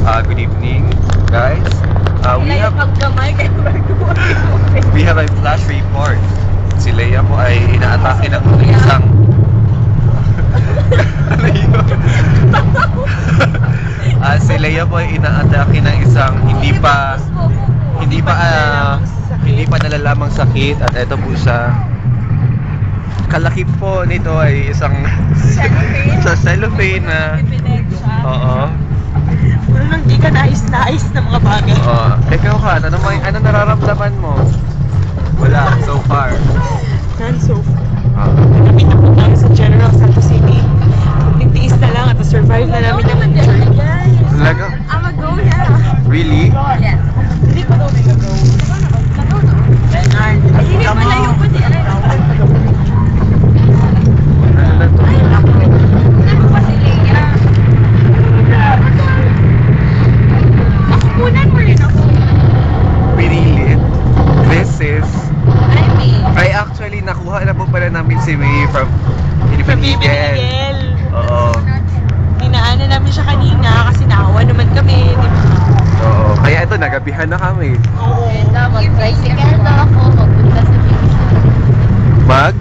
Good evening, guys. We have a flash report. Si Leia po ay inaatake ng isang ano yun? Si Leia po ay inaatake ng isang hindi pa nalalamang sakit, at ito po siya. Kalaki po nito ay isang cellophane na Puro lang di ka nais-nais na mga bagay. Ikaw ka, ano nararamdaman mo? Wala, so far. None so far. Napita po namin sa General Santos City. Nagtiis na lang at survive na namin yung journey. Talaga? I'm a go, yeah. Really? Yes. Hindi pa daw may gagaw. Bernard, Hindi pa na yung puti. Ano na to? Ano pa si Leia? Nakukunan mo rin ako. Pinilit. This is... I mean, Ay, actually, nakuha na po pala namin si May from From Miguel. Miguel. Oo. Dinaanan namin siya kanina kasi nakawa naman kami. Di ba? Oo. Kaya ito, nagabihan na kami. Oo. mag-tricycle daw ako, magpunta sa Big Shot. Mag?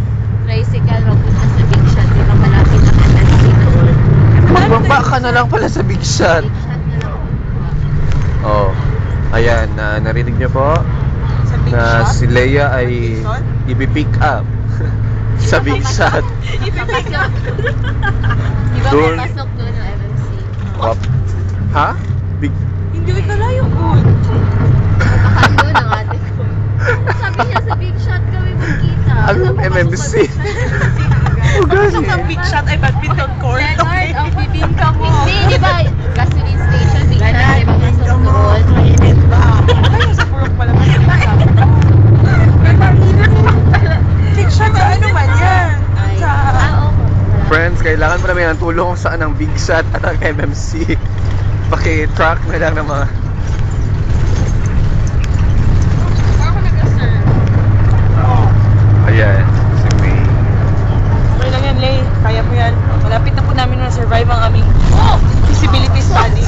Tricycle, magpunta sa Big Shot. Di ba malapit ang MNC na? Magbaba ka na lang pala sa Big Shot. Big Shot na lang. Oh. Ayan, narinig niyo po Sa Big na Shot? si Leia ay ipipick up sa Big Shot. Ipipick up. Di ba Doon. may pasok doon ng MNC? Wap. Ha? Big... Hindi ka na yung good. Nakakando ng ate ko. Sabi niya sa Big Shot kami magkita. Ano yung MMC? Pasok sa Big Shot ay badminton court. Leonard, ang bibingka mo. Hindi, di ba? Gasoline station, Big Shot, di ba pasok doon? Mainit ba? Ay, sa purok pala. Big Shot, ano man yan? Sa... Friends, kailangan pa namin ng tulong kung saan ang Big Shot at ang MMC. Paki-track na lang ng mga... Ayan, si May. Okay lang yan, Lay. Kaya mo yan. Malapit na po namin na-survive ang aming feasibility study.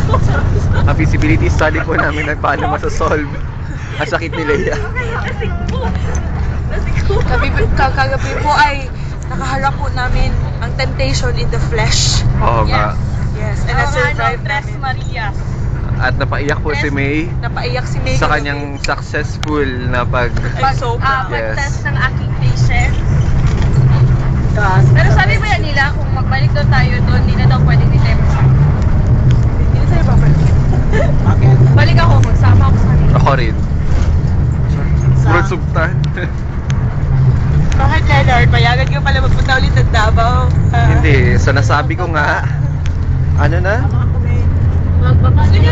Ang feasibility study po namin na paano masasolve ang sakit ni Leia. Kagabi po ay nakaharap po namin ang temptation in the flesh. Oo nga. Yes, and na-survive namin. Maria. At napaiyak po si May Napaiyak si May sa kagabi. kanyang successful na Ay, so proud. Yes. Pag-test ng aking patient. Yes. Pero sabi ba yan nila, kung magbalik daw tayo doon, hindi na daw pwede ni Temo. Hindi tayo babalik. Bakit? Balik ako, magsama ako sa kanila. Ako rin. Puro sugtan. Bakit, Leonard? Payagan ka pala magpunta ulit ng Davao. Hindi, so nasabi ko nga, ano na? Magbabalik.